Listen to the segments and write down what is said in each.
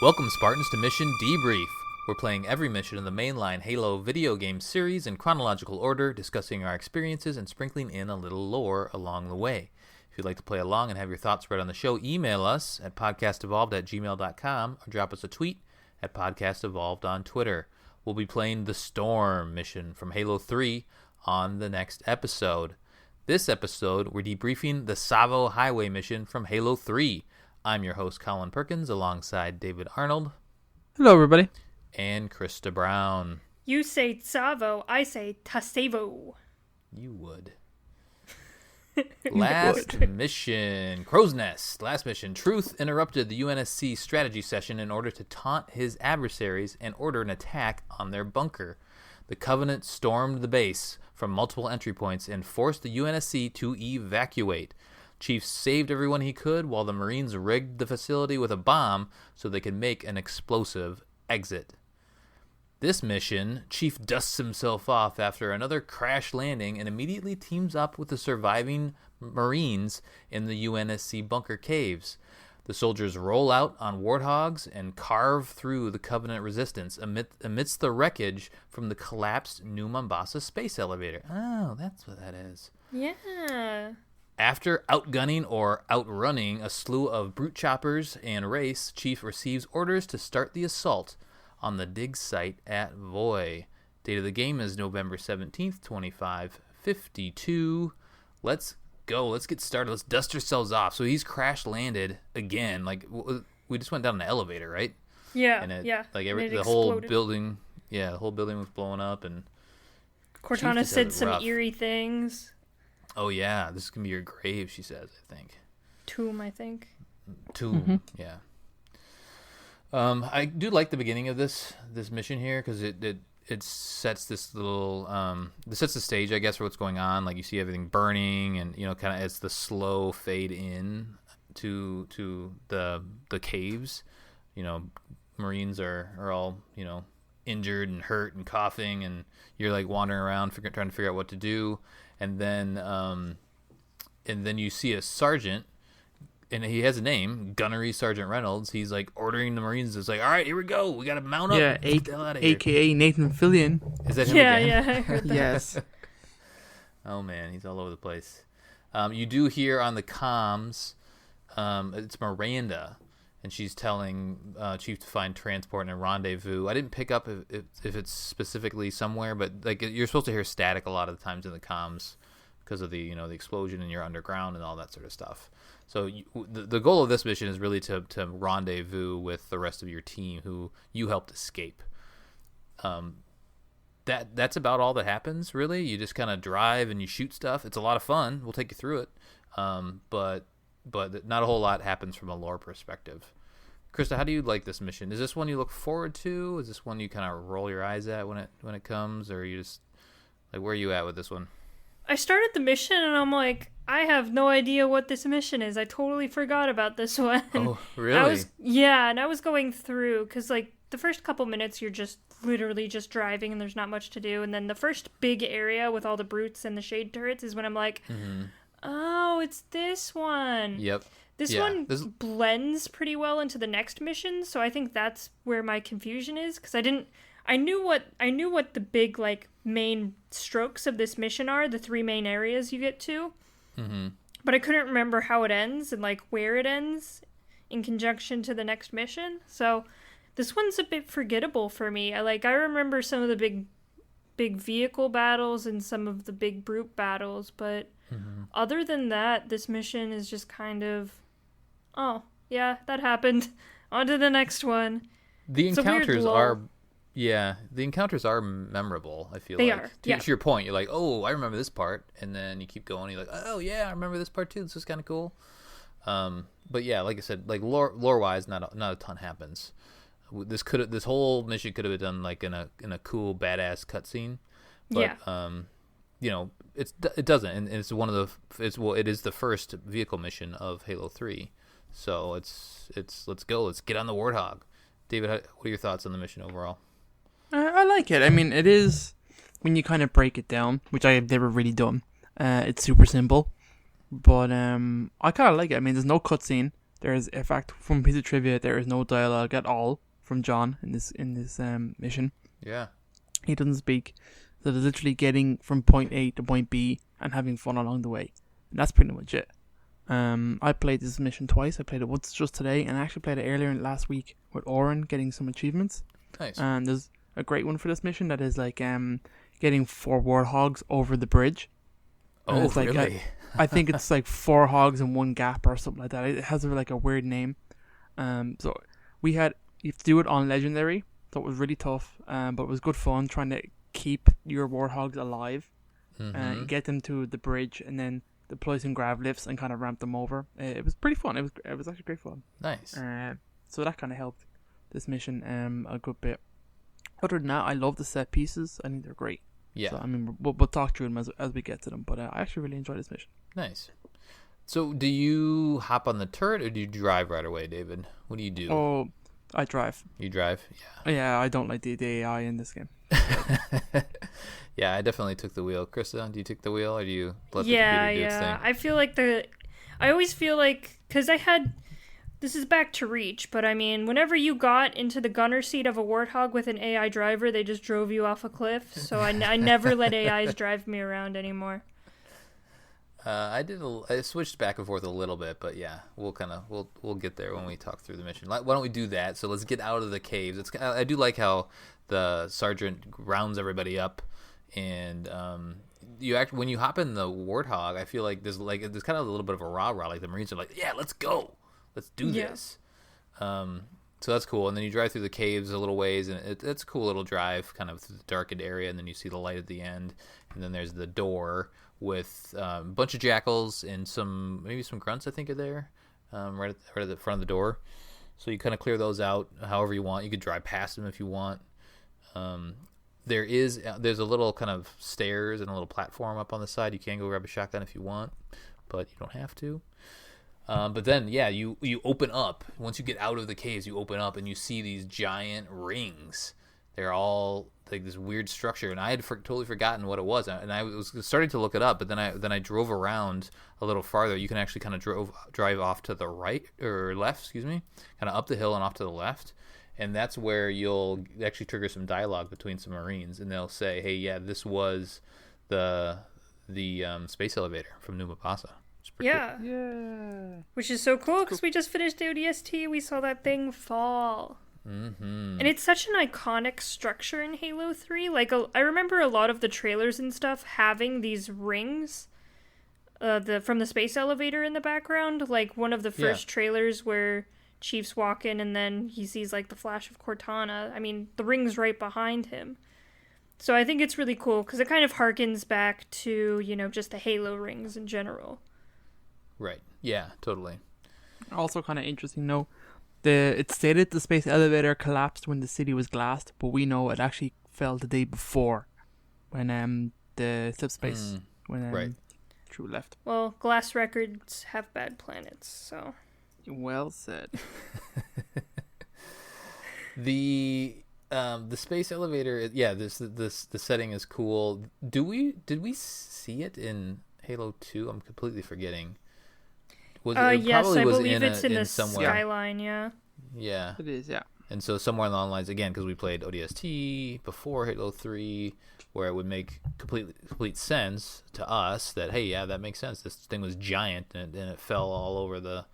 Welcome, Spartans, to Mission Debrief. We're playing every mission in the mainline Halo video game series in chronological order, discussing our experiences and sprinkling in a little lore along the way. If you'd like to play along and have your thoughts read on the show, email us at podcastevolved@gmail.com or drop us a tweet at podcastevolved on Twitter. We'll be playing the Storm mission from Halo 3 on the next episode. This episode, we're debriefing the Tsavo Highway mission from Halo 3. I'm your host, Colin Perkins, alongside David Arnold. Hello, everybody. And Krysta Brown. You say Tsavo, I say Tsavo. You would. Last mission, Crow's Nest. Last mission, Truth interrupted the UNSC strategy session in order to taunt his adversaries and order an attack on their bunker. The Covenant stormed the base from multiple entry points and forced the UNSC to evacuate. Chief saved everyone he could while the Marines rigged the facility with a bomb so they could make an explosive exit. This mission, Chief dusts himself off after another crash landing and immediately teams up with the surviving Marines in the UNSC bunker caves. The soldiers roll out on warthogs and carve through the Covenant resistance amidst the wreckage from the collapsed New Mombasa space elevator. Oh, that's what that is. Yeah. After outgunning or outrunning a slew of brute choppers and race, Chief receives orders to start the assault on the dig site at Voi. Date of the game is November 17th, 2552. Let's go. Let's get started. Let's dust ourselves off. So he's crash landed again. Like, we just went down an elevator, right? Yeah, and yeah. Like the exploded. whole building, the whole building was blowing up. And Cortana said some eerie things. Oh, yeah. This is going to be your grave, she says, I think. Tomb, I think. Tomb, yeah. I do like the beginning of this mission here because it sets this little it sets the stage, I guess, for what's going on. Like, you see everything burning, and kind of it's the slow fade in to the caves. Marines are all injured and hurt and coughing, and you're like wandering around trying to figure out what to do, and then you see a sergeant. And he has a name, Gunnery Sergeant Reynolds. He's like ordering the Marines. It's like, all right, here we go. We got to mount up. Yeah, a.k.a. Nathan Fillion. Is that him again? Yeah, I heard that. Yes. Oh, man, he's all over the place. You do hear on the comms, it's Miranda, and she's telling Chief to find transport and a rendezvous. I didn't pick up if it's specifically somewhere, but like you're supposed to hear static a lot of the times in the comms because of the the explosion and you're underground and all that sort of stuff. So the goal of this mission is really to rendezvous with the rest of your team who you helped escape. That's about all that happens, really. You just kind of drive and you shoot stuff. It's a lot of fun. We'll take you through it. But not a whole lot happens from a lore perspective. Krysta, how do you like this mission? Is this one you look forward to? Is this one you kind of roll your eyes at when it comes, or you just like, where are you at with this one? I started the mission and I'm like, I have no idea what this mission is. I totally forgot about this one. Oh, really? And I was going through because like the first couple minutes you're just literally just driving and there's not much to do, and then the first big area with all the brutes and the shade turrets is when I'm like, oh, it's this one. Yep. This one blends pretty well into the next mission, so I think that's where my confusion is, because I knew what the big like main strokes of this mission are, the three main areas you get to, but I couldn't remember how it ends and like where it ends in conjunction to the next mission. So this one's a bit forgettable for me. I remember some of the big vehicle battles and some of the big brute battles, but other than that, this mission is just kind of, oh yeah, that happened. On to the next one. The encounters are. Yeah, the encounters are memorable, I feel they like. Are, to your point, you're like, oh, I remember this part, and then you keep going, you're like, oh, yeah, I remember this part too, this is kind of cool. But yeah, like I said, like lore-wise, not a ton happens. This whole mission could have been done like in a cool, badass cutscene, but it doesn't, and it's it is the first vehicle mission of Halo 3, so it's let's go, let's get on the Warthog. David, what are your thoughts on the mission overall? I like it. I mean, it is, when you kind of break it down, which I have never really done, it's super simple. But I kind of like it. I mean, there's no cutscene. There is, in fact, from a piece of trivia, there is no dialogue at all from John in this mission. Yeah. He doesn't speak. So they're literally getting from point A to point B and having fun along the way. And that's pretty much it. I played this mission twice. I played it once just today, and I actually played it earlier last week with Oren, getting some achievements. Nice. And there's a great one for this mission that is like getting 4 warthogs over the bridge. Oh, it's like, really? I think it's like 4 hogs in one gap or something like that. It has like a weird name. So you have to do it on legendary. So it was really tough, but it was good fun trying to keep your warthogs alive, and get them to the bridge, and then deploy some grav lifts and kind of ramp them over. It was pretty fun. It was actually great fun. Nice. So that kind of helped this mission a good bit. Other than that, I love the set pieces. I think they're great. Yeah. So I mean, we'll talk through them as we get to them. But I actually really enjoyed this mission. Nice. So do you hop on the turret or do you drive right away, David? What do you do? Oh, I drive. You drive? Yeah. Yeah, I don't like the AI in this game. Yeah, I definitely took the wheel. Krysta, do you take the wheel or do you let the computer do its thing? I feel like I always feel like, because this is back to Reach, but I mean, whenever you got into the gunner seat of a Warthog with an AI driver, they just drove you off a cliff. So I never let AIs drive me around anymore. I switched back and forth a little bit, but yeah, we'll get there when we talk through the mission. Why don't we do that? So let's get out of the caves. I do like how the sergeant rounds everybody up, and when you hop in the Warthog, I feel like there's kind of a little bit of a rah-rah. Like the Marines are like, yeah, let's go, let's do this. So that's cool. And then you drive through the caves a little ways, and it's a cool little drive, kind of through the darkened area, and then you see the light at the end, and then there's the door with a bunch of jackals and maybe some grunts, I think, are there, right at the front of the door. So you kind of clear those out however you want. You could drive past them if you want. There's a little kind of stairs and a little platform up on the side. You can go grab a shotgun if you want, but you don't have to. But then, yeah, you open up. Once you get out of the caves, you open up and you see these giant rings. They're all like this weird structure, and I had totally forgotten what it was. And I was starting to look it up, but then I drove around a little farther. You can actually kind of drive off to the right or left, kind of up the hill and off to the left. And that's where you'll actually trigger some dialogue between some Marines, and they'll say, "Hey, yeah, this was the space elevator from New Mapasa." Yeah. Cool. Yeah. Which is so cool because we just finished the ODST. We saw that thing fall. Mm-hmm. And it's such an iconic structure in Halo 3. Like, I remember a lot of the trailers and stuff having these rings from the space elevator in the background. Like, one of the first trailers where Chief's walk in and then he sees, like, the flash of Cortana. I mean, the ring's right behind him. So I think it's really cool because it kind of harkens back to, just the Halo rings in general. Right. Yeah, totally. Also kind of interesting, though. It stated the space elevator collapsed when the city was glassed, but we know it actually fell the day before when the subspace when True left. Well, glass records have bad planets, so. Well said. The space elevator, the setting is cool. Did we see it in Halo 2? I'm completely forgetting. Yes, I believe it's in the somewhere. skyline, yeah. Yeah. It is, yeah. And so somewhere along the lines, again, because we played ODST before Halo 3, where it would make complete sense to us that, hey, yeah, that makes sense. This thing was giant, and it fell all over the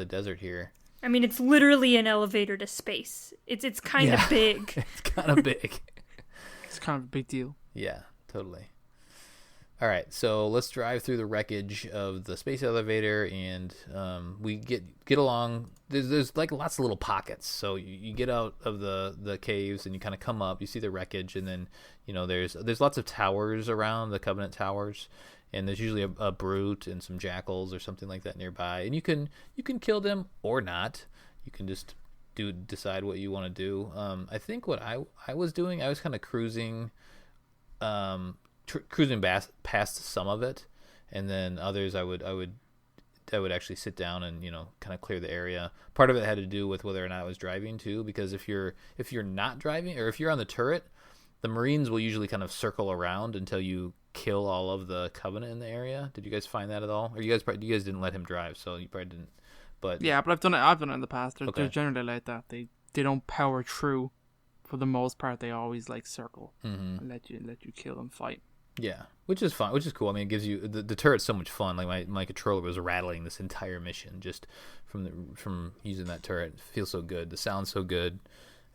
desert here. I mean, it's literally an elevator to space. It's kind of big. It's kind of big. It's kind of a big deal. Yeah, totally. All right, so let's drive through the wreckage of the space elevator, and we get along. There's like lots of little pockets. So you get out of the caves, and you kind of come up. You see the wreckage, and then there's lots of towers around, the Covenant towers, and there's usually a brute and some jackals or something like that nearby. And you can kill them or not. You can just decide what you want to do. I think what I was doing, I was kind of cruising. Cruising past some of it, and then others I would actually sit down and kind of clear the area. Part of it had to do with whether or not I was driving too, because if you're not driving, or if you're on the turret, the Marines will usually kind of circle around until you kill all of the Covenant in the area. Did you guys find that at all? Or you guys didn't let him drive, so you probably didn't But Yeah, but I've done it in the past. They're, Okay. they're generally like that. They don't power through. For the most part, they always like circle and let you kill and fight. yeah, which is fun, which is cool. I mean, it gives you the turret's so much fun. Like my controller was rattling this entire mission just from using that turret. It feels so good. The sound's so good.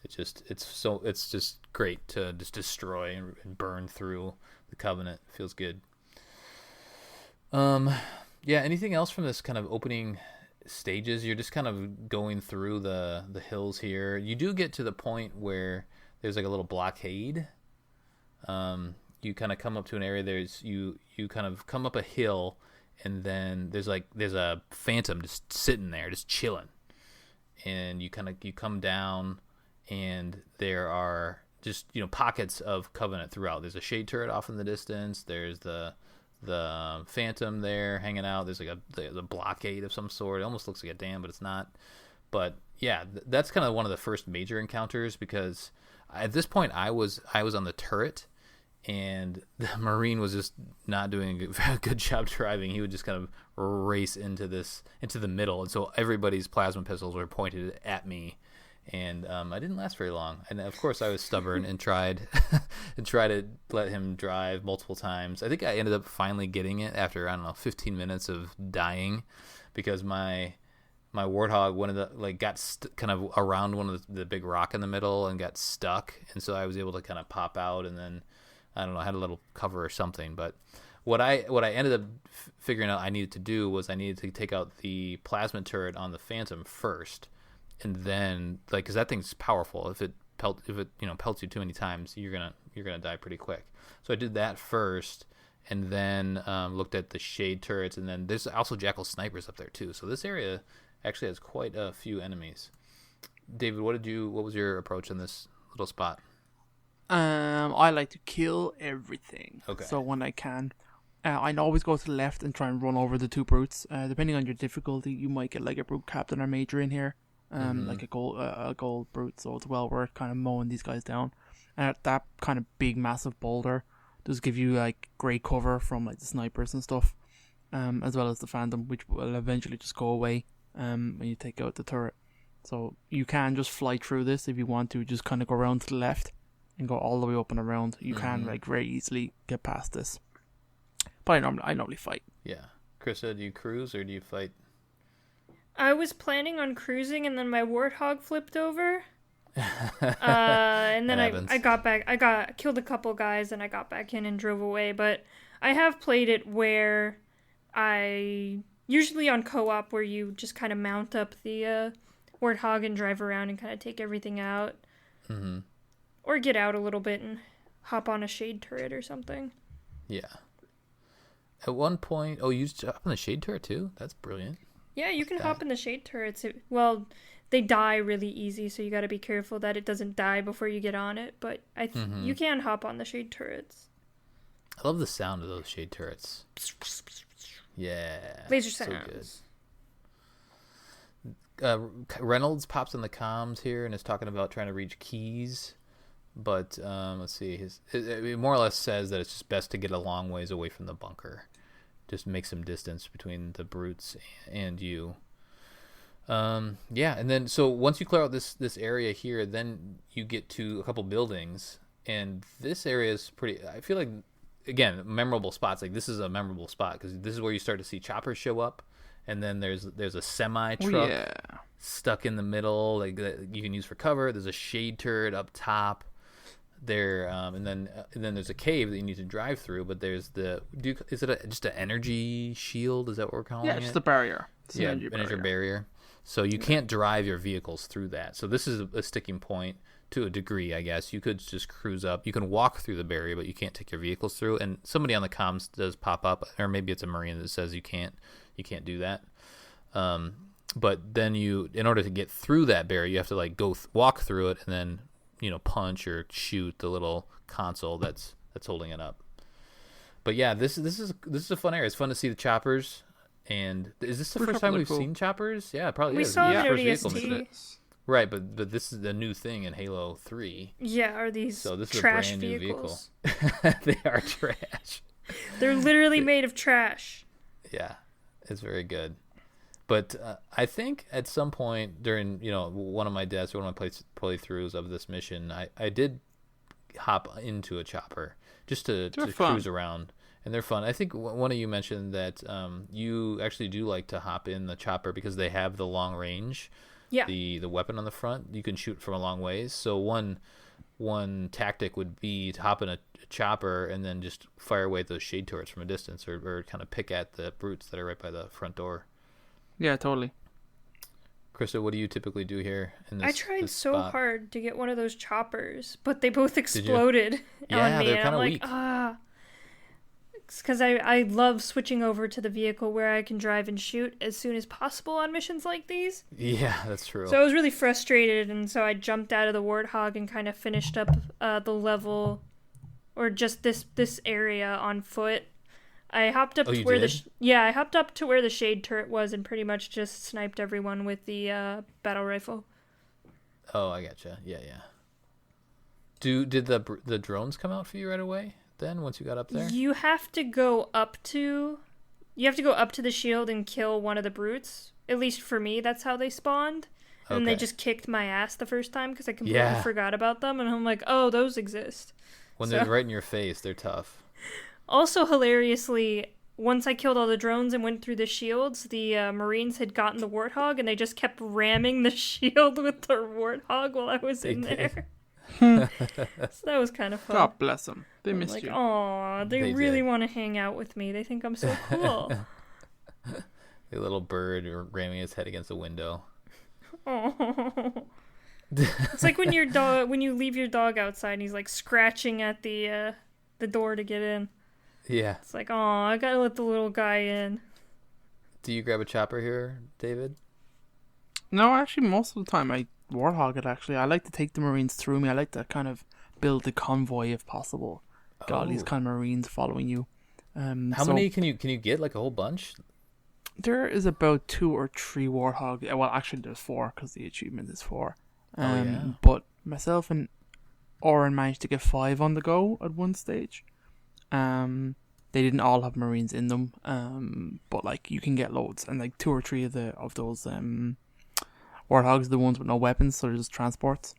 It's just great to just destroy and burn through the Covenant. It feels good. Yeah. Anything else from this kind of opening stages? You're just kind of going through the hills here. You do get to the point where there's like a little blockade. You kind of come up to an area. You kind of come up a hill, and then there's a phantom just sitting there, just chilling. And you come down, and there are just pockets of Covenant throughout. There's a shade turret off in the distance. There's the phantom there hanging out. There's like a blockade of some sort. It almost looks like a dam, but it's not. But yeah, that's kind of one of the first major encounters, because at this point I was on the turret, and the Marine was just not doing a good job driving. He would just kind of race into the middle, and so everybody's plasma pistols were pointed at me. And I didn't last very long. And of course I was stubborn and tried to let him drive multiple times. I think I ended up finally getting it after, 15 minutes of dying, because my Warthog got kind of around one of the big rock in the middle and got stuck. And so I was able to kind of pop out, and then I don't know, I had a little cover or something. But what I ended up figuring out I needed to do was I needed to take out the plasma turret on the Phantom first. And then, because that thing's powerful. If it pelts you too many times, you're gonna die pretty quick. So I did that first, and then looked at the shade turrets, and then there's also Jackal snipers up there too. So this area actually has quite a few enemies. David, what was your approach in this little spot? I like to kill everything. Okay. So when I can, I always go to the left and try and run over the two brutes. Depending on your difficulty, you might get like a brute captain or major in here. Like a gold brute, so it's well worth kind of mowing these guys down. And that kind of big, massive boulder does give you like great cover from like the snipers and stuff, as well as the Phantom, which will eventually just go away when you take out the turret. So you can just fly through this if you want to, just kind of go around to the left and go all the way up and around. You can like very easily get past this. But I normally fight. Yeah, Krysta, do you cruise or do you fight? I was planning on cruising, and then my Warthog flipped over. And then I got back. I killed a couple guys, and I got back in and drove away. But I have played it where usually on co-op, where you just kind of mount up the Warthog and drive around and kind of take everything out. Mm-hmm. Or get out a little bit and hop on a shade turret or something. Yeah. At one point, you hop on the shade turret too? That's brilliant. Yeah, you can hop in the shade turrets. Well, they die really easy, so you got to be careful that it doesn't die before you get on it. But you can hop on the shade turrets. I love the sound of those shade turrets. Yeah. Laser sounds. So good. Reynolds pops in the comms here and is talking about trying to reach keys. But let's see. It more or less says that it's just best to get a long ways away from the bunker. Just make some distance between the brutes and you. Yeah, and then so once you clear out this area here, then you get to a couple buildings, and this area is pretty. I feel like, again, memorable spots. Like this is a memorable spot because this is where you start to see choppers show up, and then there's a semi truck stuck in the middle, like that you can use for cover. There's a shade turret up top. There and then there's a cave that you need to drive through, but there's is it just an energy shield? Is that what we're calling it? Yeah, it's the barrier. It's an energy barrier. So you can't drive your vehicles through that. So this is a sticking point to a degree, I guess. You could just cruise up. You can walk through the barrier, but you can't take your vehicles through. And somebody on the comms does pop up, or maybe it's a Marine that says you can't do that. But then in order to get through that barrier, you have to like walk through it and then punch or shoot the little console that's holding it up. But yeah, this is a fun area. It's fun to see the choppers. And is this the first time we've seen choppers? Yeah, it probably we is. Saw yeah, it first at vehicle. Right, but this is a new thing in Halo 3. Yeah, are these so this trash is a brand vehicles. New vehicle. They are trash. They're literally made of trash. Yeah, it's very good. But I think at some point during one of my playthroughs of this mission, I did hop into a chopper just to cruise around, and they're fun. I think one of you mentioned that you actually do like to hop in the chopper because they have the long range. Yeah. The weapon on the front, you can shoot from a long ways. So one tactic would be to hop in a chopper and then just fire away those shade turrets from a distance, or kind of pick at the brutes that are right by the front door. Yeah, totally. Krysta, what do you typically do here in this? I tried this so spot? hard to get one of those choppers, but they both exploded on me. They're kind of weak. Because I love switching over to the vehicle where I can drive and shoot as soon as possible on missions like these. Yeah, that's true. So I was really frustrated, and so I jumped out of the Warthog and kind of finished up the level, or just this area on foot. I hopped up to where I hopped up to where the shade turret was and pretty much just sniped everyone with the battle rifle. Oh, I gotcha. Yeah. Did the drones come out for you right away? Then once you got up there, you have to go up to the shield and kill one of the brutes. At least for me, that's how they spawned. And they just kicked my ass the first time because I completely forgot about them. And I'm like, oh, those exist. When they're right in your face, they're tough. Also, hilariously, once I killed all the drones and went through the shields, the Marines had gotten the Warthog, and they just kept ramming the shield with their Warthog while I was in there. So that was kind of fun. God bless them. They missed you. Aw, they really want to hang out with me. They think I'm so cool. The little bird ramming his head against a window. Oh, it's like when you leave your dog outside and he's like scratching at the door to get in. Yeah. It's like, oh, I gotta let the little guy in. Do you grab a chopper here, David? No, actually, most of the time I Warthog it. Actually, I like to take the Marines through me. I like to kind of build the convoy if possible. Got all these kind of Marines following you. How many can you get? Like a whole bunch? There is about 2 or 3 Warthog. Well, actually, there's 4 because the achievement is 4. But myself and Oren managed to get 5 on the go at one stage. They didn't all have Marines in them. But like you can get loads, and like 2 or 3 of those Warthogs are the ones with no weapons, so they're just transports.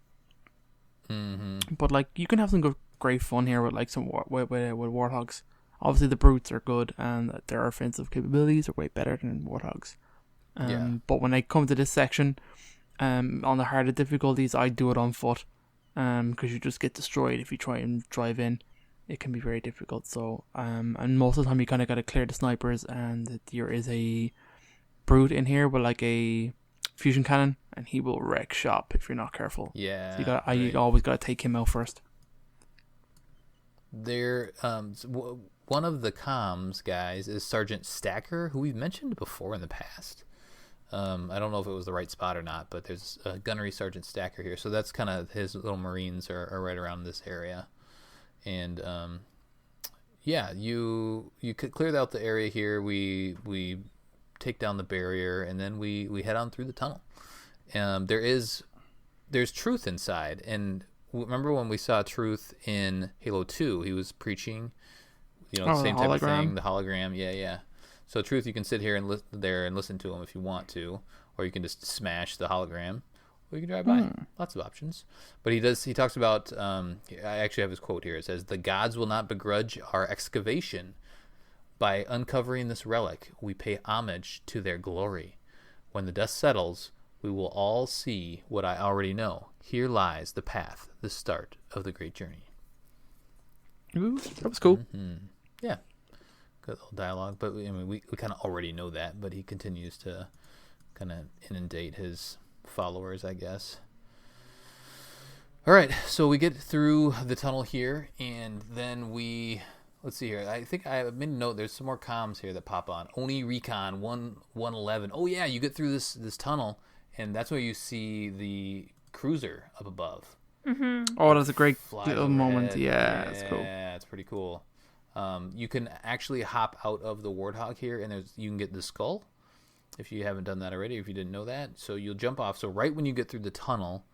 Mm-hmm. But like you can have some great fun here with like some with Warthogs. Obviously, the brutes are good, and their offensive capabilities are way better than Warthogs. But when I come to this section, on the harder difficulties, I do it on foot, because you just get destroyed if you try and drive in. It can be very difficult. So, and most of the time you kind of got to clear the snipers, and there is a brute in here with like a fusion cannon, and he will wreck shop if you're not careful. Yeah. So you always got to take him out first. There, one of the comms guys is Sergeant Stacker, who we've mentioned before in the past. I don't know if it was the right spot or not, but there's a gunnery Sergeant Stacker here. So that's kind of his little Marines are right around this area. And you could clear out the area here. We take down the barrier, and then we head on through the tunnel. There's truth inside, and remember when we saw Truth in Halo 2? He was preaching, same type of thing, the hologram. Yeah. So Truth, you can sit here and listen to him if you want to, or you can just smash the hologram, or you can drive by. Lots of options. But he talks about, I actually have his quote here. It says, "The gods will not begrudge our excavation. By uncovering this relic, we pay homage to their glory. When the dust settles, we will all see what I already know. Here lies the path, the start of the great journey." Ooh, that was cool. Mm-hmm. Yeah. Good little dialogue. But we kind of already know that, but he continues to kind of inundate his followers, I guess. All right, so we get through the tunnel here, and then let's see here. I think I made a note. There's some more comms here that pop on. Oni Recon 111. Oh yeah, you get through this tunnel, and that's where you see the cruiser up above. Mm-hmm. Oh, that's a great little moment. Yeah, that's cool. Yeah, it's pretty cool. You can actually hop out of the Warthog here, and you can get the skull if you haven't done that already. If you didn't know that, so you'll jump off. So right when you get through the tunnel,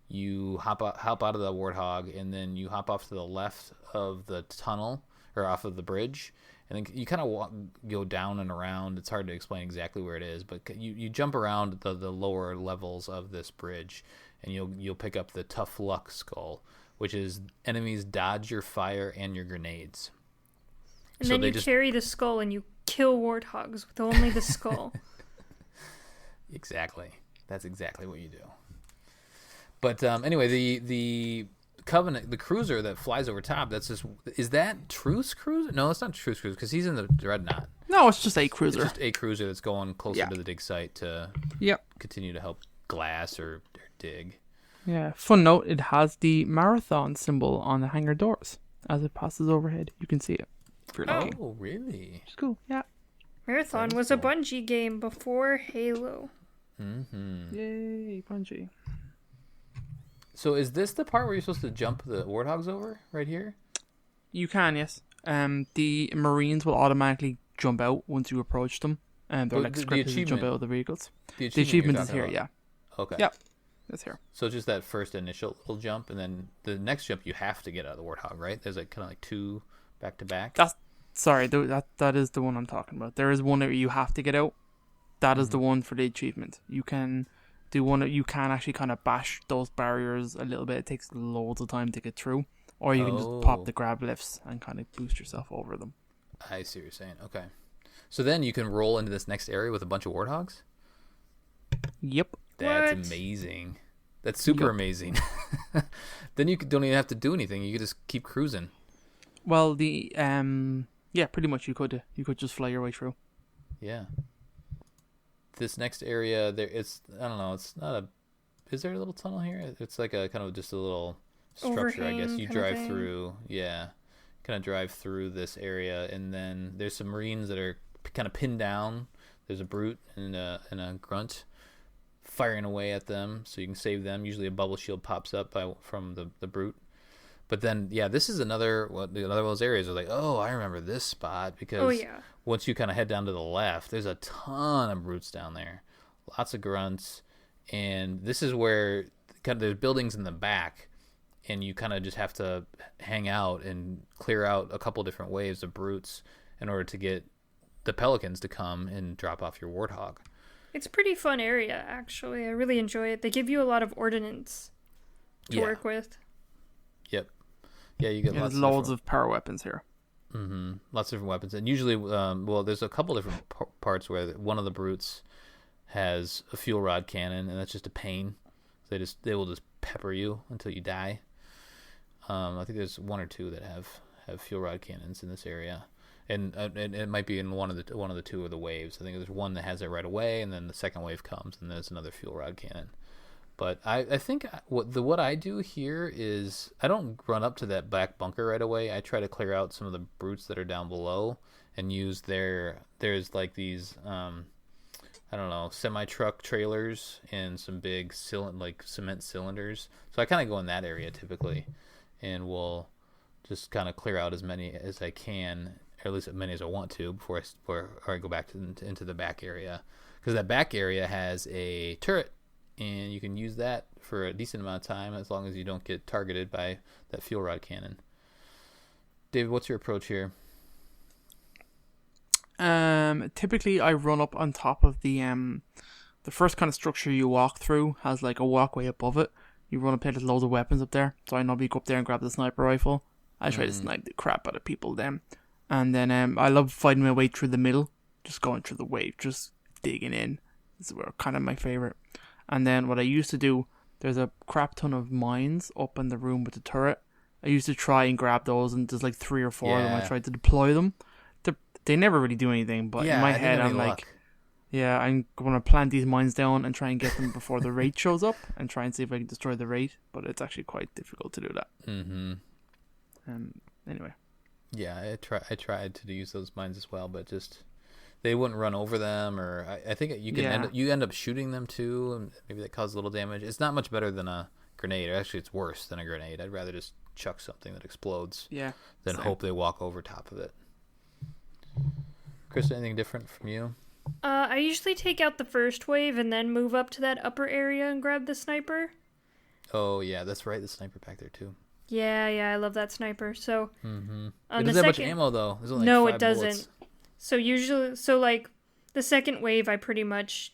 you hop out of the Warthog, and then you hop off to the left of the tunnel, or off of the bridge, and then you kind of go down and around. It's hard to explain exactly where it is, but you jump around the lower levels of this bridge, and you'll pick up the tough luck skull, which is enemies dodge your fire and your grenades. And so then you carry the skull and you kill warthogs with only the skull. Exactly. That's exactly what you do. But anyway, the Covenant, the cruiser that flies over top, is that Truth's cruiser? No, it's not Truth's cruiser because he's in the Dreadnought. No, it's just a cruiser. It's just a cruiser that's going closer to the dig site to continue to help glass or dig. Yeah, fun note, it has the marathon symbol on the hangar doors. As it passes overhead, you can see it. If you're lucky. Oh, really? It's cool, yeah. Marathon was a Bungie game before Halo. Mm-hmm. Yay, Bungie. So is this the part where you're supposed to jump the warthogs over, right here? You can, yes. The Marines will automatically jump out once you approach them. And they're like scripted to jump out of the vehicles. The achievement is here, yeah. Okay. Yep. It's here. So just that first initial little jump, and then the next jump you have to get out of the warthog, right? There's like kind of like two back to back. That is the one I'm talking about. There is one that you have to get out. That is the one for the achievement. You can do one that you can actually kind of bash those barriers a little bit. It takes loads of time to get through, or you can just pop the grab lifts and kind of boost yourself over them. I see what you're saying. Okay. So then you can roll into this next area with a bunch of warthogs? Yep. That's amazing. That's super amazing. Then you don't even have to do anything. You can just keep cruising. Well, pretty much you could just fly your way through. Yeah. This next area, I don't know, it's not is there a little tunnel here? It's like a kind of just a little structure, I guess. You drive through, kind of drive through this area, and then there's some Marines that are kind of pinned down. There's a brute and a grunt firing away at them, so you can save them. Usually a bubble shield pops up from the brute. But then, this is another one of those areas where like, I remember this spot because once you kind of head down to the left, there's a ton of brutes down there, lots of grunts, and this is where kind of there's buildings in the back, and you kind of just have to hang out and clear out a couple different waves of brutes in order to get the pelicans to come and drop off your warthog. It's a pretty fun area, actually. I really enjoy it. They give you a lot of ordnance to work with. Yep. Yeah, you get loads of power weapons here. Mm-hmm. Lots of different weapons, and usually, there's a couple different parts where one of the brutes has a fuel rod cannon, and that's just a pain. They will just pepper you until you die. I think there's one or two that have fuel rod cannons in this area, and it might be in one of the two of the waves. I think there's one that has it right away, and then the second wave comes, and there's another fuel rod cannon. But I think what I do here is I don't run up to that back bunker right away. I try to clear out some of the brutes that are down below and use there's like these semi-truck trailers and some big cement cylinders. So I kind of go in that area typically, and we'll just kind of clear out as many as I can, or at least as many as I want to before I go back into the back area, because that back area has a turret. And you can use that for a decent amount of time as long as you don't get targeted by that fuel rod cannon. David, what's your approach here? Typically I run up on top of the first kind of structure you walk through has like a walkway above it. You run up there, there's loads of weapons up there. So I normally go up there and grab the sniper rifle. I try to snipe the crap out of people then. And then I love fighting my way through the middle, just going through the wave, just digging in. This is where kind of my favorite. And then what I used to do, there's a crap ton of mines up in the room with the turret. I used to try and grab those, and there's like 3 or 4 of them. I tried to deploy them. They never really do anything, but in my head I'm like, I'm going to plant these mines down and try and get them before the raid shows up and try and see if I can destroy the raid. But it's actually quite difficult to do that. Mm-hmm. Anyway. Yeah, I tried to use those mines as well, but just... they wouldn't run over them, or I think you end up shooting them too, and maybe that causes a little damage. It's not much better than a grenade. Or actually, it's worse than a grenade. I'd rather just chuck something that explodes than hope they walk over top of it. Krysta, anything different from you? I usually take out the first wave and then move up to that upper area and grab the sniper. Oh, yeah, that's right. The sniper back there too. Yeah, I love that sniper. So It on the doesn't have much second, ammo though. There's only no, like it 5 doesn't. bullets. So usually, so like the second wave, I pretty much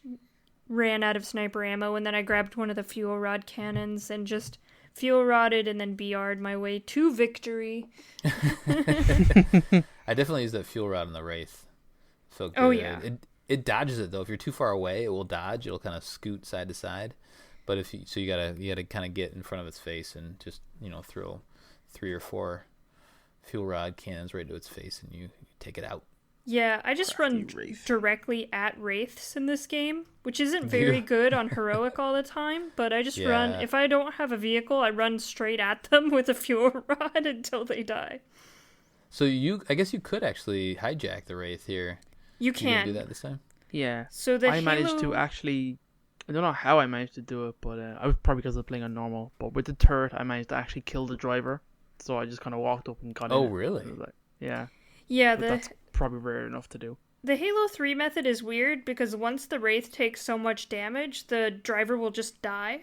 ran out of sniper ammo, and then I grabbed one of the fuel rod cannons and just fuel rodded and then BR'd my way to victory. I definitely use that fuel rod on the Wraith. Felt good. Oh, yeah. It dodges it though. If you're too far away, it will dodge. It'll kind of scoot side to side. But if you gotta kind of get in front of its face and just throw 3 or 4 fuel rod cannons right to its face, and you take it out. Yeah, I just run Wraith. directly at Wraiths in this game, which isn't very good on heroic all the time, but I just run, if I don't have a vehicle, I run straight at them with a fuel rod until they die. So I guess you could actually hijack the Wraith here. You You gonna can. do that this time? Yeah. So the I managed Halo- to actually. I don't know how I managed to do it, but I was probably because I was playing on normal. But with the turret, I managed to actually kill the driver. So I just kind of walked up and got in. Oh, it. really? I was like, yeah. Yeah, But that's probably rare enough to do. the Halo 3 method is weird because once the Wraith takes so much damage, the driver will just die.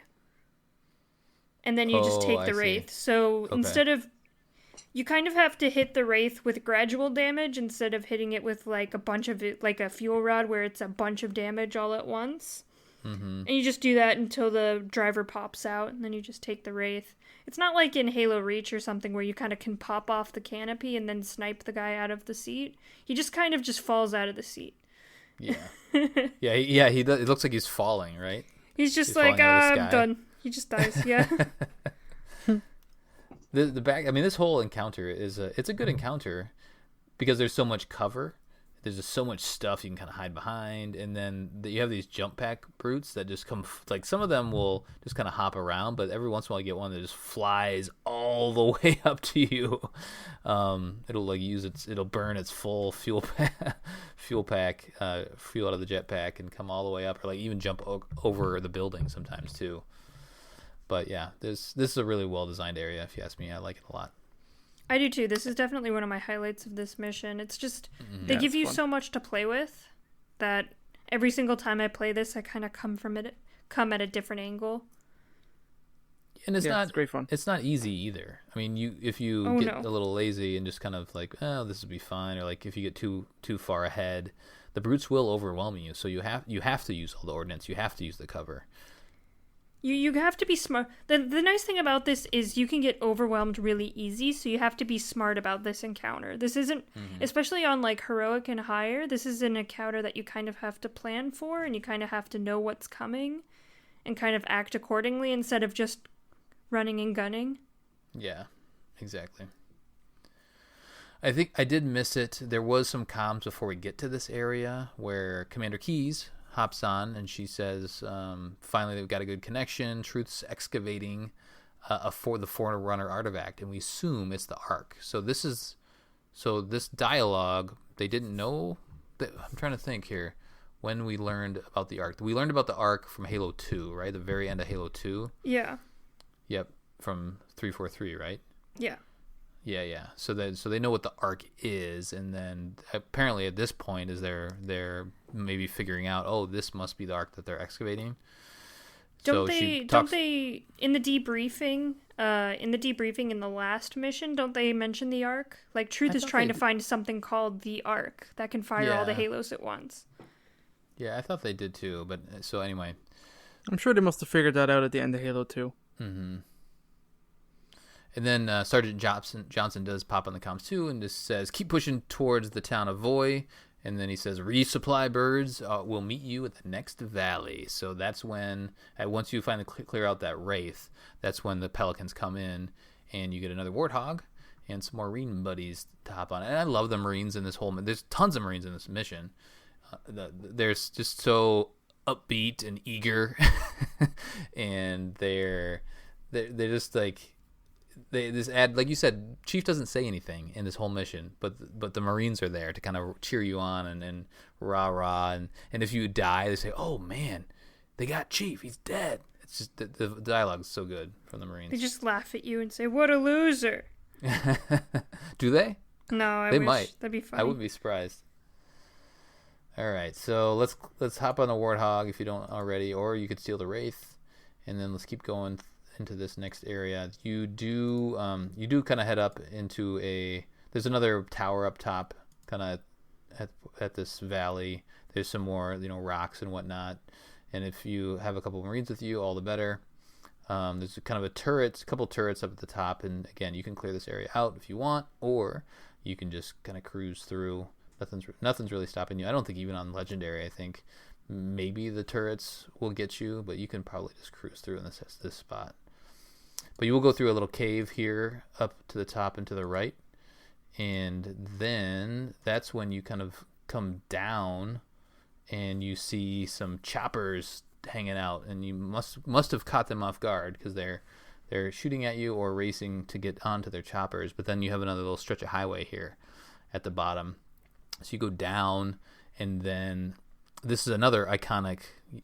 And then you just take I the see. Wraith. So Okay. instead of... You kind of have to hit the Wraith with gradual damage instead of hitting it with like a bunch of it, like a fuel rod where it's a bunch of damage all at once. Mm-hmm. And you just do that until the driver pops out, and then you just take the Wraith. It's not like in Halo Reach or something where you kind of can pop off the canopy and then snipe the guy out of the seat. He just kind of just falls out of the seat. Yeah. yeah. He does, it looks like he's falling, right? He's just He's like, falling out of the I'm sky." done. He just dies, yeah. The back. I mean, this whole encounter it's a good encounter because there's so much cover. There's just so much stuff you can kind of hide behind, and then you have these jump pack brutes that just come. Like some of them will just kind of hop around, but every once in a while you get one that just flies all the way up to you. It'll like it'll burn its full fuel pack, fuel out of the jetpack, and come all the way up, or like even jump over the building sometimes too. But yeah, this is a really well designed area. If you ask me, I like it a lot. I do too. This is definitely one of my highlights of this mission. It's just, they Yeah, give it's you fun. so much to play with that every single time I play this, I kind of come at a different angle. And it's Yeah, not it's great fun. It's not easy either. I mean, if you Oh, get no. a little lazy and just kind of like, oh, this will be fine, or like if you get too far ahead, the brutes will overwhelm you. So you have to use all the ordnance. You have to use the cover. You have to be smart. The nice thing about this is you can get overwhelmed really easy, so you have to be smart about this encounter. This isn't, especially on like heroic and higher, this is an encounter that you kind of have to plan for, and you kind of have to know what's coming and kind of act accordingly instead of just running and gunning. Yeah, exactly. I think I did miss it. There was some comms before we get to this area where Commander Keys hops on and she says, finally they've got a good connection. Truth's excavating for the Forerunner artifact, and we assume it's the Ark. So this dialogue, they didn't know. I'm trying to think here. When we learned about the Ark. We learned about the Ark from Halo 2, right? The very end of Halo 2. Yeah. Yep, from 343, right? Yeah. Yeah. So they know what the Ark is, and then apparently at this point is they're maybe figuring out, oh, this must be the Ark that they're excavating. Don't they in the debriefing in the last mission, don't they mention the Ark? Like Truth I is thought trying they to find something called the Ark that can fire all the Yeah. halos at once. Yeah, I thought they did too, but so anyway. I'm sure they must have figured that out at the end of Halo 2. Mm-hmm. And then Sergeant Johnson does pop on the comms too and just says, keep pushing towards the town of Voy. And then he says, resupply birds will meet you at the next valley. So that's when, once you finally clear out that Wraith, that's when the Pelicans come in and you get another Warthog and some more Marine buddies to hop on. And I love the Marines in this whole, there's tons of Marines in this mission. They're just so upbeat and eager. And they're just like, like you said, Chief doesn't say anything in this whole mission, but the Marines are there to kind of cheer you on and rah and if you die, they say, "Oh man, they got Chief, he's dead." It's just the dialogue is so good from the Marines. They just laugh at you and say, "What a loser." Do they? No, They wish. might. That'd be funny. I wouldn't be surprised. All right, so let's hop on the Warthog if you don't already, or you could steal the Wraith, and then let's keep going into this next area, you do kind of head up into there's another tower up top, kind of at this valley. There's some more, rocks and whatnot. And if you have a couple of Marines with you, all the better. There's kind of a couple turrets up at the top, and again, you can clear this area out if you want, or you can just kind of cruise through. Nothing's really stopping you. I don't think even on Legendary, I think maybe the turrets will get you, but you can probably just cruise through in this spot. But you will go through a little cave here up to the top and to the right, and then that's when you kind of come down and you see some choppers hanging out, and you must have caught them off guard because they're shooting at you or racing to get onto their choppers. But then you have another little stretch of highway here at the bottom, so you go down, and then this is another iconic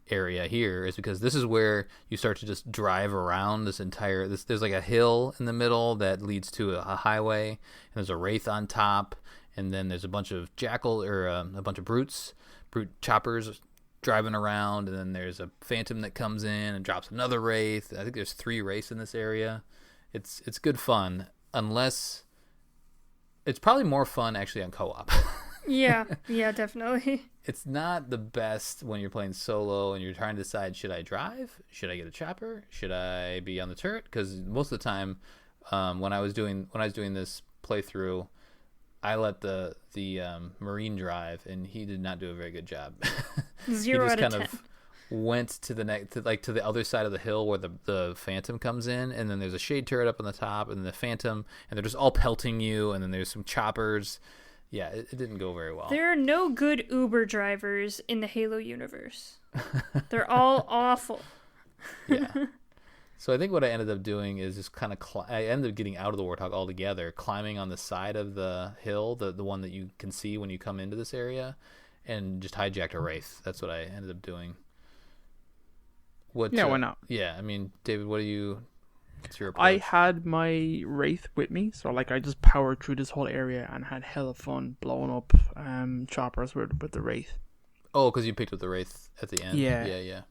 area here, is because this is where you start to just drive around there's like a hill in the middle that leads to a highway, and there's a wraith on top, and then there's a bunch of a bunch of brute choppers driving around, and then there's a phantom that comes in and drops another wraith. I think there's 3 wraiths in this area. It's good fun, unless it's probably more fun actually on co-op. Yeah, definitely. It's not the best when you're playing solo and you're trying to decide, should I drive? Should I get a chopper? Should I be on the turret? Because most of the time, when I was doing this playthrough, I let the Marine drive, and he did not do a very good job. 0 out of 10. He just kind of went to the other side of the hill where the Phantom comes in, and then there's a shade turret up on the top, and the Phantom, and they're just all pelting you, and then there's some choppers. Yeah, it didn't go very well. There are no good Uber drivers in the Halo universe. They're all awful. Yeah. So I think what I ended up doing is just kind of I ended up getting out of the Warthog altogether, climbing on the side of the hill, the one that you can see when you come into this area, and just hijacked a Wraith. That's what I ended up doing. Why not? Yeah, I mean, David, what's your approach? I had my Wraith with me, so I just powered through this whole area and had hella fun blowing up choppers with the Wraith. Oh, because you picked up the Wraith at the end. Yeah.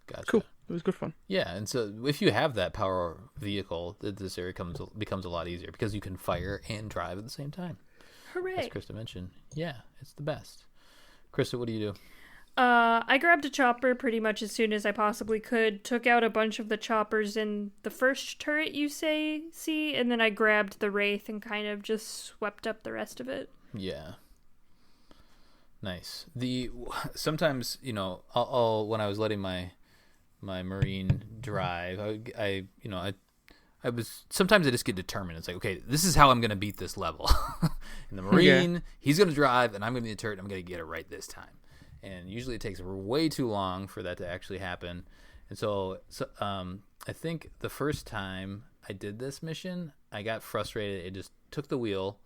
Gotcha. Cool. It was good fun. Yeah, and so if you have that power vehicle, this area becomes a lot easier because you can fire and drive at the same time. Hooray! As Krysta mentioned. Yeah, it's the best. Krysta, what do you do? I grabbed a chopper pretty much as soon as I possibly could, took out a bunch of the choppers in the first turret you see, and then I grabbed the Wraith and kind of just swept up the rest of it. Yeah. Nice. Sometimes, I'll when I was letting my Marine drive, I was sometimes I just get determined. It's like, okay, this is how I'm going to beat this level. And the Marine, he's going to drive, and I'm going to be the turret, and I'm going to get it right this time. And usually it takes way too long for that to actually happen. And so I think the first time I did this mission, I got frustrated. It just took the wheel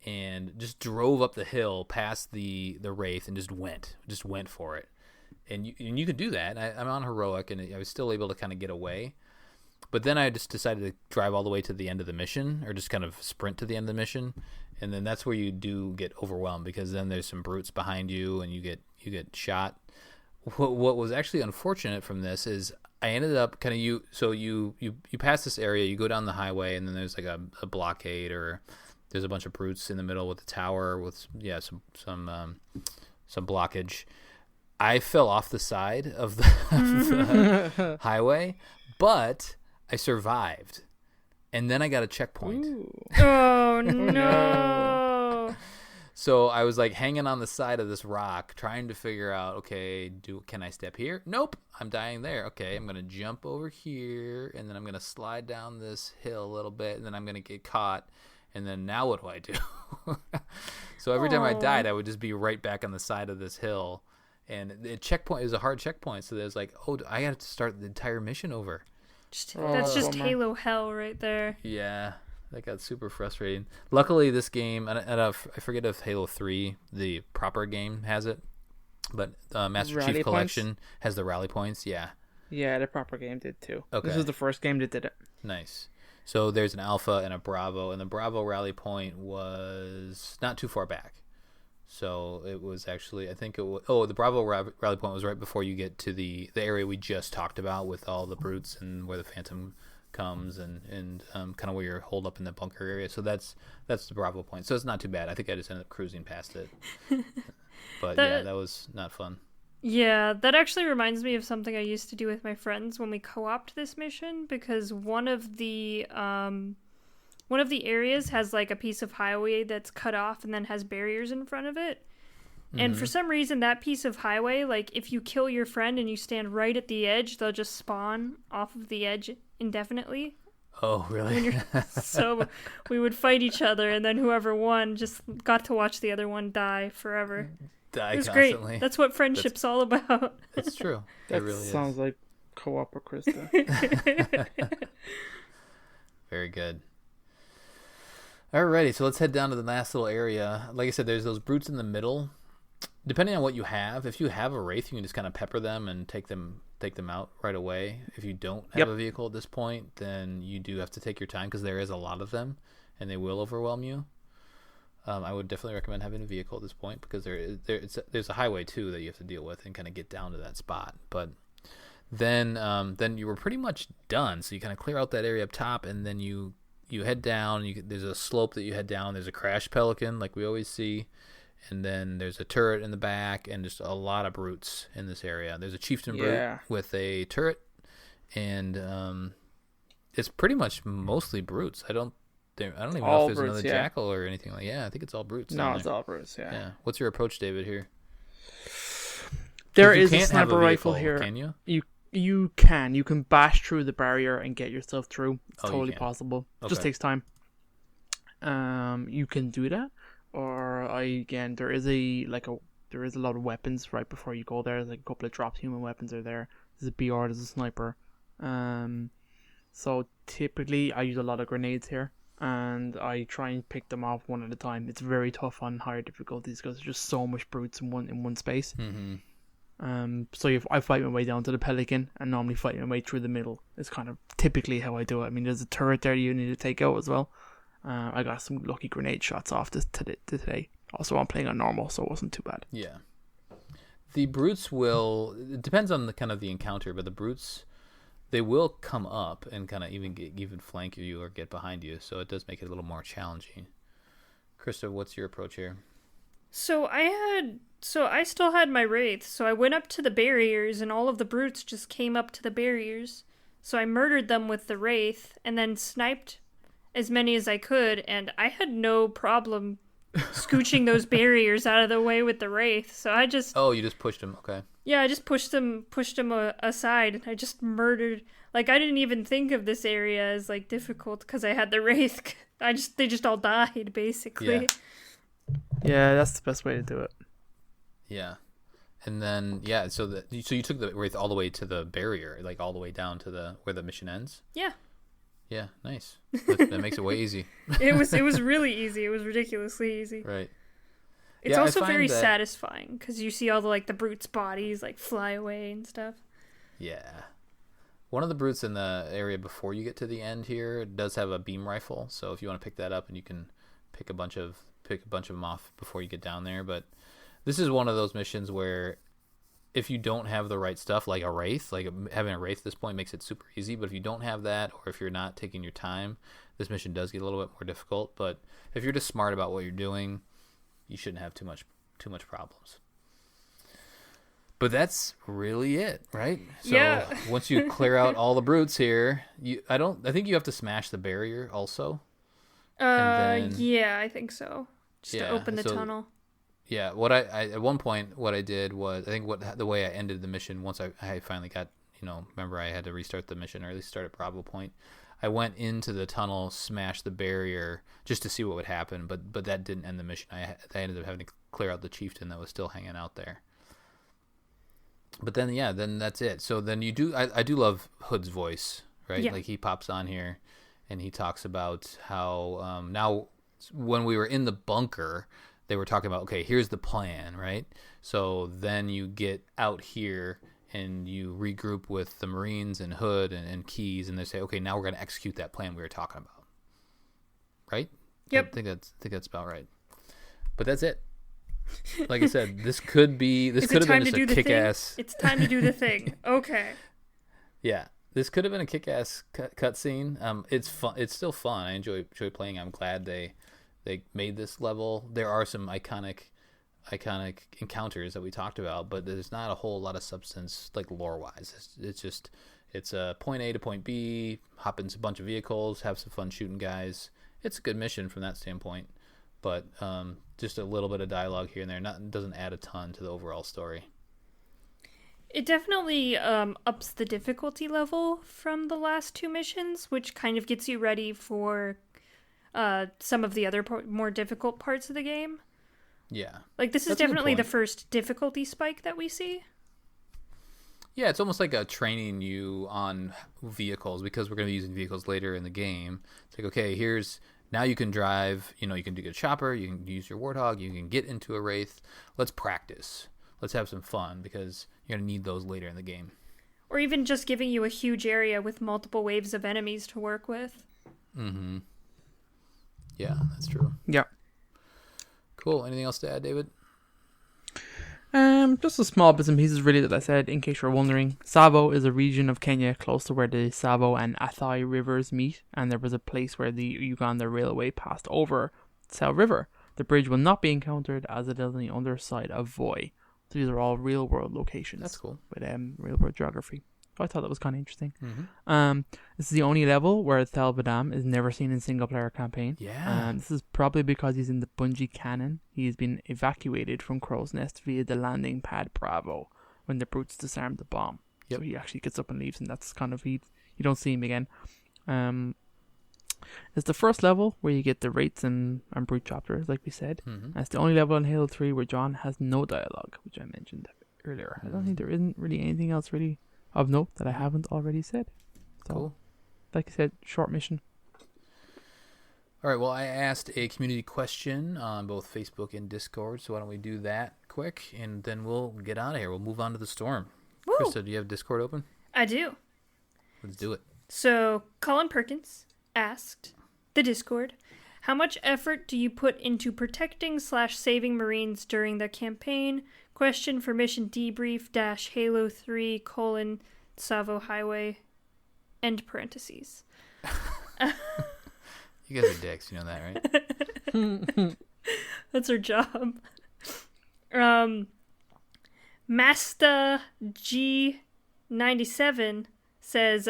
and just drove up the hill past the Wraith and just went for it. And you can do that. I'm on heroic, and I was still able to kind of get away. But then I just decided to drive all the way to the end of the mission, or just kind of sprint to the end of the mission. And then that's where you do get overwhelmed, because then there's some brutes behind you, and you get shot. What was actually unfortunate from this is I ended up kind of you pass this area, you go down the highway, and then there's like a blockade, or there's a bunch of brutes in the middle with the tower with some blockage. I fell off the side of the highway, but I survived. And then I got a checkpoint. Oh, no. So I was like hanging on the side of this rock, trying to figure out, okay, can I step here? Nope, I'm dying there. Okay, I'm going to jump over here, and then I'm going to slide down this hill a little bit, and then I'm going to get caught. And then now what do I do? So every time I died, I would just be right back on the side of this hill. And the checkpoint is a hard checkpoint, so there's like, I got to start the entire mission over. That's just Halo hell right there. Yeah, that got super frustrating. Luckily, this game, and I forget if Halo 3, the proper game, has it, but Master Chief Collection has the rally points. Yeah, the proper game did too. Okay. This was the first game that did it. Nice. So there's an Alpha and a Bravo, and the Bravo rally point was not too far back. So it was actually, I think it was, the Bravo rally point was right before you get to the area we just talked about with all the brutes and where the Phantom comes and kind of where you're holed up in the bunker area. So that's the Bravo point. So it's not too bad. I think I just ended up cruising past it. But that was not fun. Yeah, that actually reminds me of something I used to do with my friends when we co-opted this mission, because one of the areas has like a piece of highway that's cut off and then has barriers in front of it. And for some reason, that piece of highway, like if you kill your friend and you stand right at the edge, they'll just spawn off of the edge indefinitely. Oh, really? So we would fight each other, and then whoever won just got to watch the other one die forever. Die it was constantly. Great. That's what friendship's all about. That's true. That really sounds like co-op or Krysta. Very good. Alrighty, so let's head down to the last little area. Like I said, there's those brutes in the middle. Depending on what you have, if you have a wraith, you can just kind of pepper them and take them out right away. If you don't have a vehicle at this point, then you do have to take your time because there is a lot of them, and they will overwhelm you. I would definitely recommend having a vehicle at this point because there's a highway too that you have to deal with and kind of get down to that spot. But then you were pretty much done. So you kind of clear out that area up top, and then you head down. There's a slope that you head down. There's a crash pelican like we always see. And then there's a turret in the back and just a lot of brutes in this area. There's a chieftain brute with a turret, and it's pretty much mostly brutes. I don't even know if there's another jackal or anything like that. Yeah, I think it's all brutes. No, it's all brutes, yeah. What's your approach, David, here? There is a sniper rifle here. Can you? You can. You can bash through the barrier and get yourself through. It's totally possible. It just takes time. You can do that. Or there is a lot of weapons right before you go there. There's like a couple of dropped human weapons are there. There's a BR, there's a sniper. So typically I use a lot of grenades here, and I try and pick them off one at a time. It's very tough on higher difficulties because there's just so much brutes in one space. So I fight my way down to the pelican and normally fight my way through the middle. It's kind of typically how I do it. I mean, there's a turret there you need to take out as well. I got some lucky grenade shots off today. Also, I'm playing on normal, so it wasn't too bad. Yeah. The brutes it depends on the kind of the encounter, but the brutes, they will come up and kind of even flank you or get behind you, so it does make it a little more challenging. Krysta, what's your approach here? So I still had my wraith, so I went up to the barriers, and all of the brutes just came up to the barriers. So I murdered them with the wraith, and then sniped as many as I could, and I had no problem scooching those barriers out of the way with the wraith. So I just you just pushed them. Okay. Yeah, I just pushed them aside, and I just murdered. Like, I didn't even think of this area as like difficult because I had the wraith. They just all died basically. Yeah, that's the best way to do it. Yeah. And then so you took the wraith all the way to the barrier, like all the way down to where the mission ends. Yeah. Yeah, nice. That makes it way easy. It was really easy. It was ridiculously easy. Right. It's also very satisfying because you see all the brutes' bodies like fly away and stuff. Yeah. One of the brutes in the area before you get to the end here does have a beam rifle, so if you want to pick that up, and you can pick a bunch of them off before you get down there. But this is one of those missions where if you don't have the right stuff, like a wraith, like having a wraith at this point makes it super easy. But if you don't have that, or if you're not taking your time, this mission does get a little bit more difficult. But if you're just smart about what you're doing, you shouldn't have too much problems. But that's really it, right? So once you clear out all the brutes here, I think you have to smash the barrier also. Yeah, I think so. Just to open the tunnel. Yeah, at one point what I did was, I think the way I ended the mission once I finally got, remember I had to restart the mission, or at least start at Bravo Point. I went into the tunnel, smashed the barrier just to see what would happen, but that didn't end the mission. I ended up having to clear out the chieftain that was still hanging out there. But then that's it. So then you do, I do love Hood's voice, right? Yeah. Like he pops on here and he talks about how now when we were in the bunker, they were talking about, okay, here's the plan, right? So then you get out here and you regroup with the Marines and Hood and Keys, and they say, okay, now we're going to execute that plan we were talking about, right? Yep. I think that's about right. But that's it. Like I said, this could have been just a kick-ass. It's time to do the thing. Okay. Yeah, this could have been a kick-ass cutscene. It's fun. It's still fun. I enjoy playing. I'm glad they made this level. There are some iconic encounters that we talked about, but there's not a whole lot of substance like lore-wise. It's a point A to point B. Hop into a bunch of vehicles, have some fun shooting guys. It's a good mission from that standpoint, but just a little bit of dialogue here and there. Doesn't add a ton to the overall story. It definitely ups the difficulty level from the last two missions, which kind of gets you ready for some of the other more difficult parts of the game. Yeah. Like, this is definitely the first difficulty spike that we see. Yeah, it's almost like a training you on vehicles, because we're going to be using vehicles later in the game. It's like, okay, now you can drive, you can do a chopper, you can use your Warthog, you can get into a Wraith. Let's practice. Let's have some fun, because you're going to need those later in the game. Or even just giving you a huge area with multiple waves of enemies to work with. Mm-hmm. Yeah, that's true. Yeah. Cool. Anything else to add, David? Just a small bits and pieces really that I said, in case you're wondering. Tsavo is a region of Kenya close to where the Tsavo and Athai rivers meet, and there was a place where the Uganda Railway passed over the Tsavo River. The bridge will not be encountered as it is on the underside of Voi. So these are all real world locations. That's cool. With real world geography. So I thought that was kind of interesting. Mm-hmm. This is the only level where Thalbadam is never seen in single player campaign. Yeah. This is probably because he's in the Bungie canon. He has been evacuated from Crow's Nest via the landing pad Bravo when the brutes disarmed the bomb. Yep. So he actually gets up and leaves, and that's kind of you don't see him again. It's the first level where you get the Wraiths and brute chopters, like we said. Mm-hmm. It's the only level in Halo 3 where John has no dialogue, which I mentioned earlier. I don't think there isn't really anything else really of note that I haven't already said. So, cool. Like I said, short mission. All right, well, I asked a community question on both Facebook and Discord, so why don't we do that quick, and then we'll get out of here. We'll move on to the storm. Woo! Krysta, do you have Discord open? I do. Let's do it. So, Colin Perkins asked the Discord, how much effort do you put into protecting/saving Marines during the campaign? Question for mission debrief -Halo 3 : Tsavo Highway, end parentheses. You guys are dicks, you know that, right? That's our job. Masta G97 says,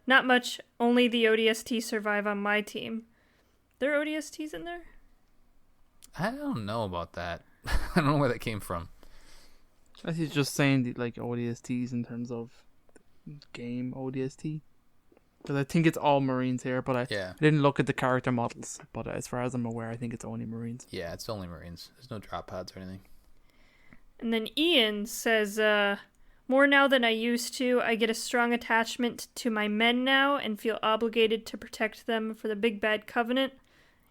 not much, only the ODST survive on my team. There are ODSTs in there? I don't know about that. I don't know where that came from. I think just saying like ODSTs in terms of game ODST. Because I think it's all Marines here, but I didn't look at the character models. But as far as I'm aware, I think it's only Marines. Yeah, it's only Marines. There's no drop pods or anything. And then Ian says, more now than I used to. I get a strong attachment to my men now and feel obligated to protect them for the big bad covenant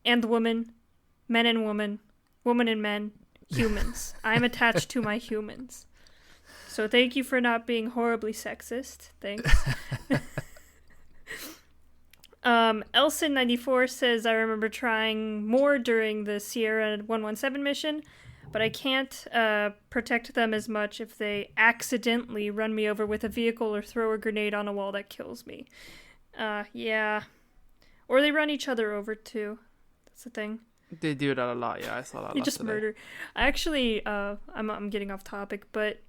and the woman, men and woman and men, humans. I'm attached to my humans. So thank you for not being horribly sexist. Thanks. Elson94 says, I remember trying more during the Sierra 117 mission, but I can't protect them as much if they accidentally run me over with a vehicle or throw a grenade on a wall that kills me. Yeah. Or they run each other over, too. That's the thing. They do that a lot, yeah. I saw that You just today. murder. I actually, I'm getting off topic, but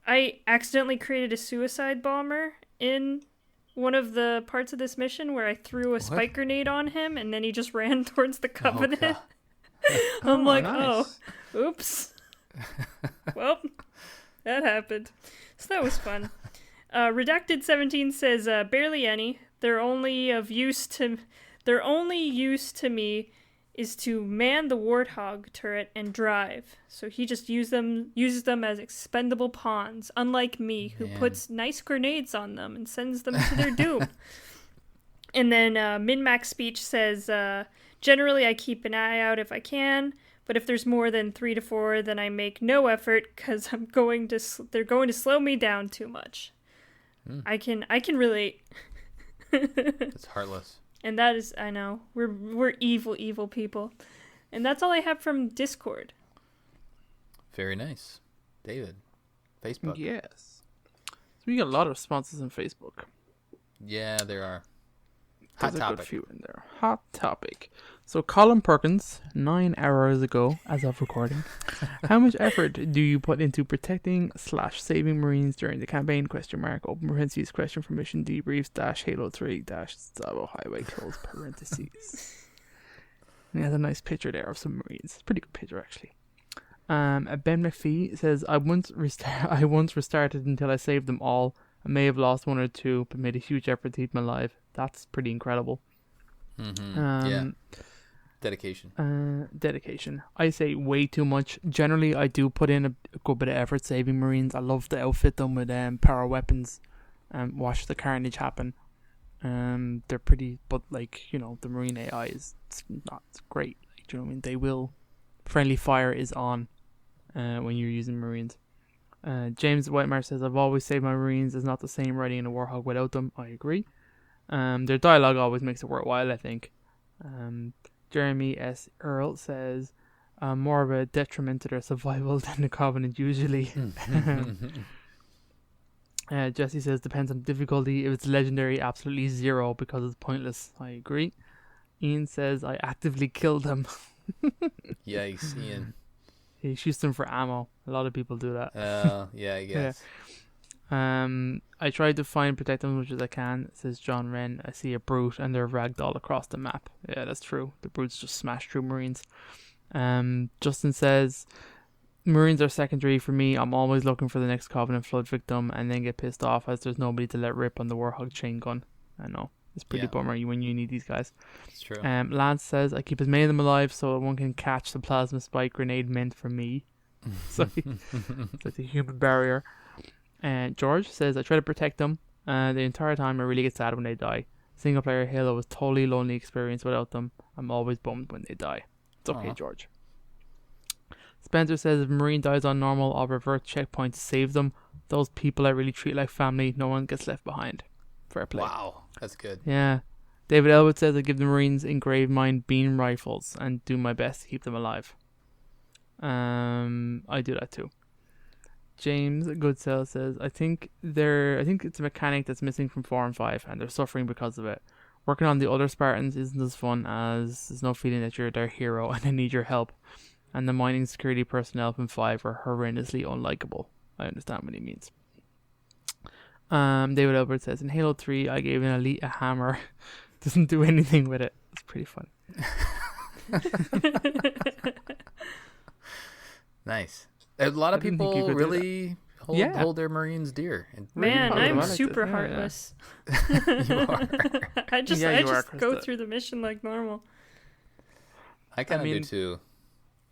I accidentally created a suicide bomber in one of the parts of this mission where I threw a spike grenade on him and then he just ran towards the Covenant. I'm like, nice. Oh, oops. Well, that happened. So that was fun. Redacted 17 says, barely any. Their only use to me is to man the Warthog turret and drive. So he just uses them as expendable pawns, unlike me, who puts nice grenades on them and sends them to their doom. And then Min-Max Speech says, generally I keep an eye out if I can, but if there's more than 3 to 4, then I make no effort because they're going to slow me down too much. I can relate. It's heartless. And that is, I know, we're evil people. And that's all I have from Discord. Very nice. David, Facebook. Yes. So we got a lot of responses on Facebook. Yeah, there are. Hot There's topic. a good few in there. Hot topic. So Colin Perkins, 9 hours ago, as of recording. How much effort do you put into protecting / saving Marines during the campaign? ? Open parentheses, question for mission debriefs - Halo 3 - Tsavo Highway, close parentheses. And he has a nice picture there of some Marines. It's a pretty good picture, actually. Ben McPhee says, I once restarted until I saved them all. I may have lost one or two, but made a huge effort to keep them alive. That's pretty incredible. Yeah. Dedication. Dedication. I say way too much. Generally, I do put in a good bit of effort saving Marines. I love to outfit them with power weapons and watch the carnage happen. They're pretty, but like, you know, the Marine AI is not great. Like, do you know what I mean? They will. Friendly fire is on when you're using Marines. James Whitemar says, I've always saved my Marines. It's not the same riding in a Warhog without them. I agree. Their dialogue always makes it worthwhile, I think. Jeremy S. Earl says, more of a detriment to their survival than the Covenant usually. Jesse says, depends on difficulty. If it's legendary, absolutely 0 because it's pointless. I agree. Ian says, I actively kill them. Yikes, Ian. He shoots them for ammo. A lot of people do that. Yeah, I guess. I try to find and protect them as much as I can, says John Wren. I see a brute and they're ragdoll across the map. Yeah, that's true. The brutes just smash through Marines. Justin says, Marines are secondary for me. I'm always looking for the next Covenant Flood victim and then get pissed off as there's nobody to let rip on the Warhog chain gun. I know. It's pretty bummer when you need these guys. It's true. Lance says, I keep as many of them alive so one can catch the plasma spike grenade meant for me. So it's a human barrier. George says, I try to protect them. The entire time I really get sad when they die. Single player Halo was totally lonely experience without them. I'm always bummed when they die. It's okay, George. Spencer says, if a Marine dies on normal, I'll revert checkpoint to save them. Those people I really treat like family. No one gets left behind. Fair play. Wow, that's good. Yeah. David Elwood says, I give the Marines engraved mine beam rifles and do my best to keep them alive. I do that too. James Goodsell says, I think it's a mechanic that's missing from 4 and 5 and they're suffering because of it. Working on the other Spartans isn't as fun as there's no feeling that you're their hero and they need your help. And the mining security personnel from 5 are horrendously unlikable. I understand what he means. David Albert says, in Halo 3 I gave an elite a hammer. Doesn't do anything with it. It's pretty fun. Nice. A lot of people really hold their Marines dear. Man, really I'm super heartless. You are. I just go through the mission like normal. I kind of do too.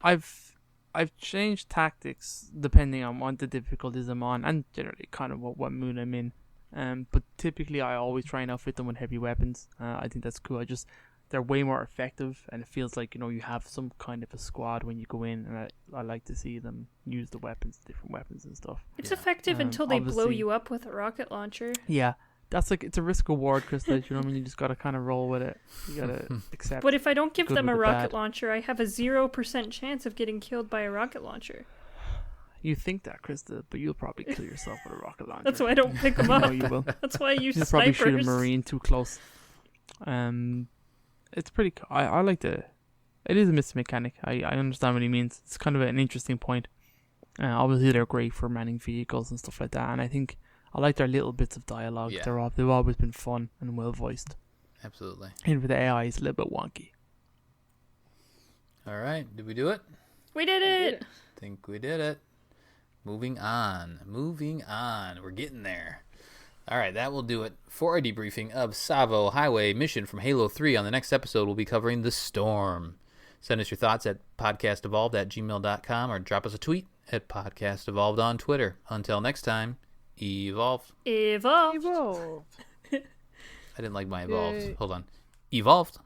I've changed tactics depending on what the difficulties I'm on and generally kind of what mood I'm in. But typically I always try and outfit them with heavy weapons. I think that's cool. They're way more effective and it feels like, you know, you have some kind of a squad when you go in, and I like to see them use the weapons, different weapons and stuff. It's effective until they blow you up with a rocket launcher. Yeah. That's like, it's a risk reward, Krysta. You know what I mean? You just gotta kind of roll with it. You gotta accept. But if I don't give them a rocket launcher, I have a 0% chance of getting killed by a rocket launcher. You think that, Krysta, but you'll probably kill yourself with a rocket launcher. That's why I don't pick them up. No, you will. That's why I use You'll snipers. probably shoot a Marine too close. It's pretty cool. I like it is a missed mechanic. I understand what he means. It's kind of an interesting point. Obviously they're great for manning vehicles and stuff like that, and I think I like their little bits of dialogue. Yeah. They've always been fun and well voiced. Absolutely. And with the AI, it's a little bit wonky. All right, did we do it? We did it. I think we did it. Moving on. We're getting there. All right, that will do it for a debriefing of Tsavo Highway mission from Halo 3. On the next episode, we'll be covering The Storm. Send us your thoughts at podcastevolved@gmail.com or drop us a tweet at podcastevolved on Twitter. Until next time, evolve. Evolve. Evolve. I didn't like my evolved. Yay. Hold on. Evolved.